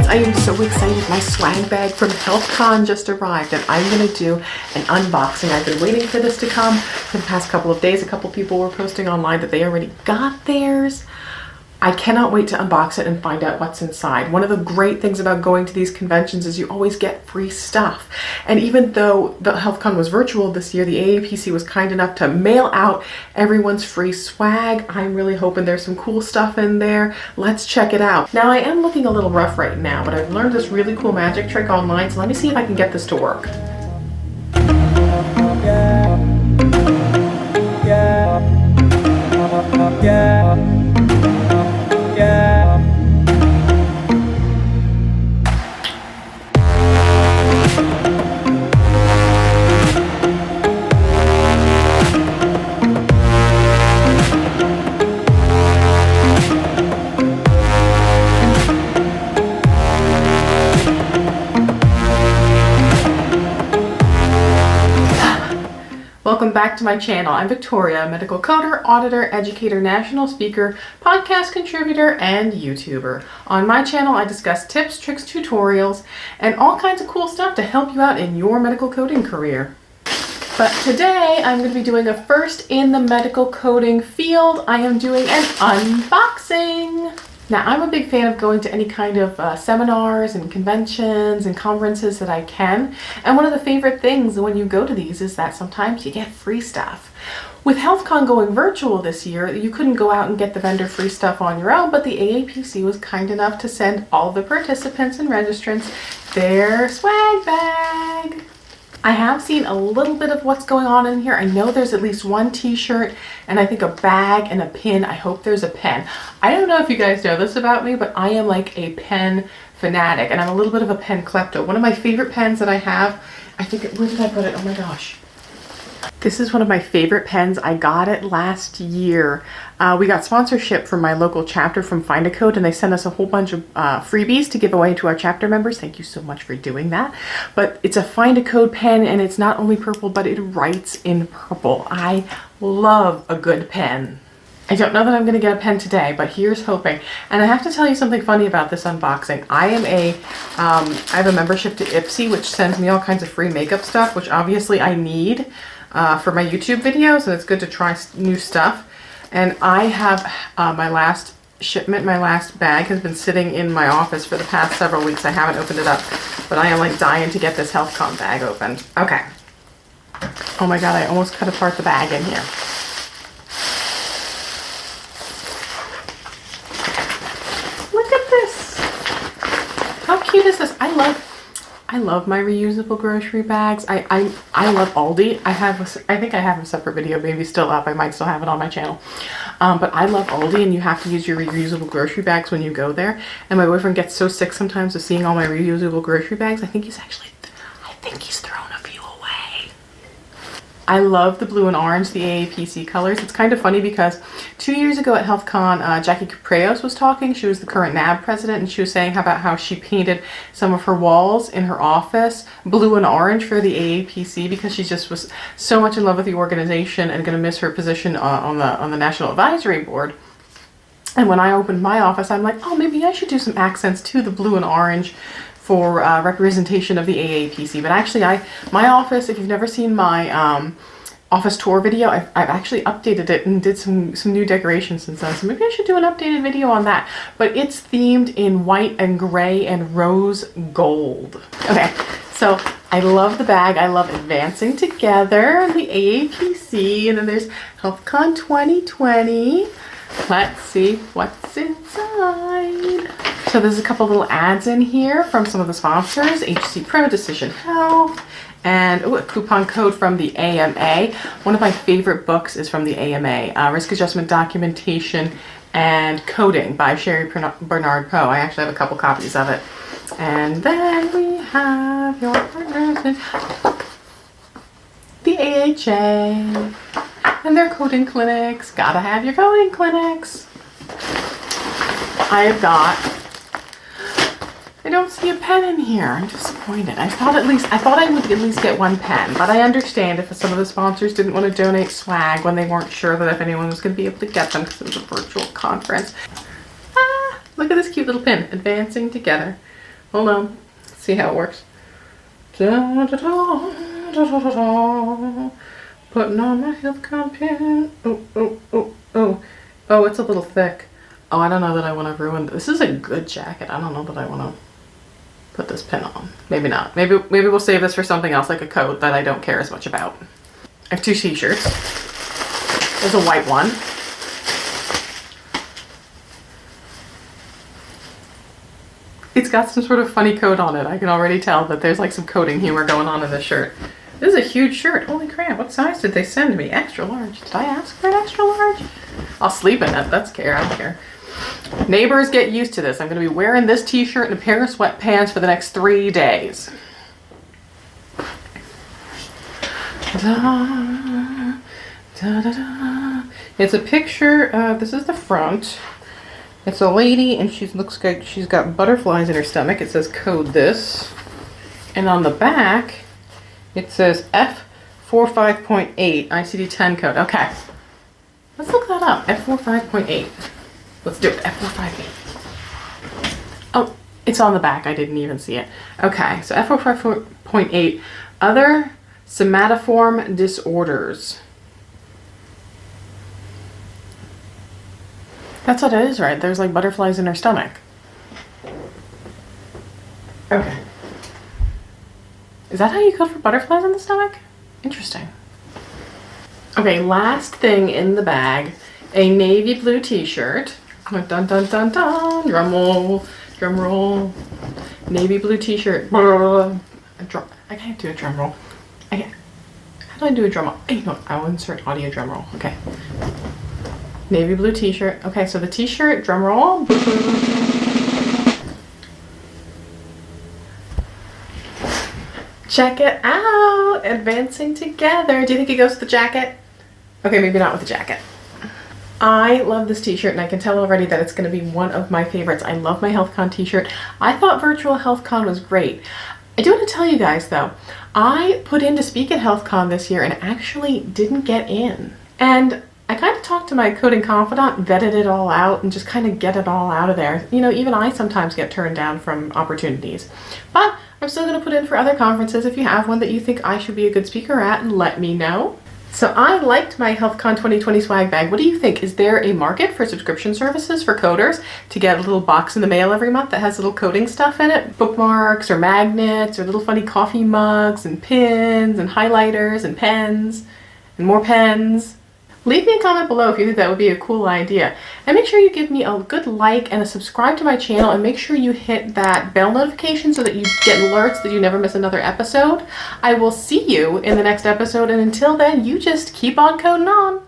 I am so excited. My swag bag from HealthCon just arrived and I'm going to do an unboxing. I've been waiting for this to come for the past couple of days. A couple people were posting online that they already got theirs. I cannot wait to unbox it and find out what's inside. One of the great things about going to these conventions is you always get free stuff. And even though the HealthCon was virtual this year, the AAPC was kind enough to mail out everyone's free swag. I'm really hoping there's some cool stuff in there. Let's check it out. Now, I am looking a little rough right now, but I've learned this really cool magic trick online, so let me see if I can get this to work. Welcome back to my channel. I'm Victoria, medical coder, auditor, educator, national speaker, podcast contributor, and YouTuber. On my channel, I discuss tips, tricks, tutorials, and all kinds of cool stuff to help you out in your medical coding career. But today, I'm going to be doing a first in the medical coding field. I am doing an unboxing. Now, I'm a big fan of going to any kind of seminars and conventions and conferences that I can. And one of the favorite things when you go to these is that sometimes you get free stuff. With HealthCon going virtual this year, you couldn't go out and get the vendor free stuff on your own, but the AAPC was kind enough to send all the participants and registrants their swag bag. I have seen a little bit of what's going on in here. I know there's at least one t-shirt and I think a bag and a pin. I hope there's a pen. I don't know if you guys know this about me, but I am like a pen fanatic and I'm a little bit of a pen klepto. One of my favorite pens that I have, I think, where did I put it? Oh my gosh. This is one of my favorite pens. I got it last year. We got sponsorship from my local chapter from Find a Code, and they sent us a whole bunch of freebies to give away to our chapter members. Thank you so much for doing that. But it's a Find a Code pen, and it's not only purple, but it writes in purple. I love a good pen. I don't know that I'm going to get a pen today, but here's hoping. And I have to tell you something funny about this unboxing. I have a membership to AAPC, which sends me all kinds of free makeup stuff, which obviously I need for my YouTube videos, and it's good to try new stuff. And I have my last shipment, my last bag has been sitting in my office for the past several weeks. I haven't opened it up, but I am like dying to get this HealthCon bag opened. Okay. Oh my God, I almost cut apart the bag in here. Look at this. How cute is this? I love my reusable grocery bags. I love Aldi. I think I have a separate video maybe still up. I might still have it on my channel. But I love Aldi, and you have to use your reusable grocery bags when you go there. And my boyfriend gets so sick sometimes of seeing all my reusable grocery bags. I think he's thrown a few away. I love the blue and orange, the AAPC colors. It's kind of funny because 2 years ago at HealthCon, Jackie Capreos was talking. She was the current NAB president, and she was saying about how she painted some of her walls in her office blue and orange for the AAPC because she just was so much in love with the organization and going to miss her position on the National Advisory Board. And when I opened my office, I'm like, oh, maybe I should do some accents to the blue and orange for representation of the AAPC. But actually, my office, if you've never seen my office tour video, I've actually updated it and did some new decorations since then. So maybe I should do an updated video on that. But it's themed in white and gray and rose gold. Okay, so I love the bag. I love Advancing Together, the AAPC, and then there's HealthCon 2020. Let's see what's inside. So there's a couple little ads in here from some of the sponsors, HC Pro, Decision Health, and a coupon code from the AMA. One of my favorite books is from the AMA, Risk Adjustment Documentation and Coding by Sherry Bernard Poe. I actually have a couple copies of it. And then we have your partners in the AHA and their coding clinics. Gotta have your coding clinics. I don't see a pen in here. I'm disappointed. I thought I would at least get one pen, but I understand if some of the sponsors didn't want to donate swag when they weren't sure that if anyone was going to be able to get them because it was a virtual conference. Look at this cute little pin, Advancing Together. Hold on. Let's see how it works. Da, da, da, da, da, da, da. Putting on my Healthcon pin. Oh, oh, oh, oh. Oh, it's a little thick. Oh, I don't know that I want to ruin this. This is a good jacket. I don't know that I want to put this pin on. Maybe not. Maybe we'll save this for something else, like a coat that I don't care as much about. I have 2 t-shirts. There's a white one. It's got some sort of funny coat on it. I can already tell that there's like some coding humor going on in this shirt. This is a huge shirt. Holy crap. What size did they send me? Extra large. Did I ask for an extra large? I'll sleep in it. That's care. I don't care. Neighbors, get used to this. I'm going to be wearing this t-shirt and a pair of sweatpants for the next 3 days. Da, da, da, da. It's a picture. This is the front. It's a lady, and she looks like she's got butterflies in her stomach. It says code this. And on the back, it says F45.8 ICD-10 code. Okay. Let's look that up. F45.8. Let's do it. F458. Oh, it's on the back. I didn't even see it. Okay, so F458. Other somatoform disorders. That's what it is, right? There's like butterflies in her stomach. Okay. Is that how you code for butterflies in the stomach? Interesting. Okay, last thing in the bag. A navy blue t-shirt. Dun dun dun dun. Drum roll. Drum roll. Navy blue t-shirt. I can't do a drum roll. How do I do a drum roll? Hey, no, I'll insert audio drum roll. Okay. Navy blue t-shirt. Okay, so the t-shirt, drum roll. Check it out. Advancing together. Do you think it goes with the jacket? Okay, maybe not with the jacket. I love this t-shirt, and I can tell already that it's going to be one of my favorites. I love my HealthCon t-shirt. I thought Virtual HealthCon was great. I do want to tell you guys though, I put in to speak at HealthCon this year and actually didn't get in. And I kind of talked to my coding confidant, vetted it all out, and just kind of get it all out of there. You know, even I sometimes get turned down from opportunities. But I'm still going to put in for other conferences. If you have one that you think I should be a good speaker at, let me know. So I liked my HealthCon 2020 swag bag. What do you think? Is there a market for subscription services for coders to get a little box in the mail every month that has little coding stuff in it? Bookmarks or magnets or little funny coffee mugs and pins and highlighters and pens and more pens. Leave me a comment below if you think that would be a cool idea. And make sure you give me a good like and a subscribe to my channel, and make sure you hit that bell notification so that you get alerts that you never miss another episode. I will see you in the next episode, and until then, you just keep on coding on.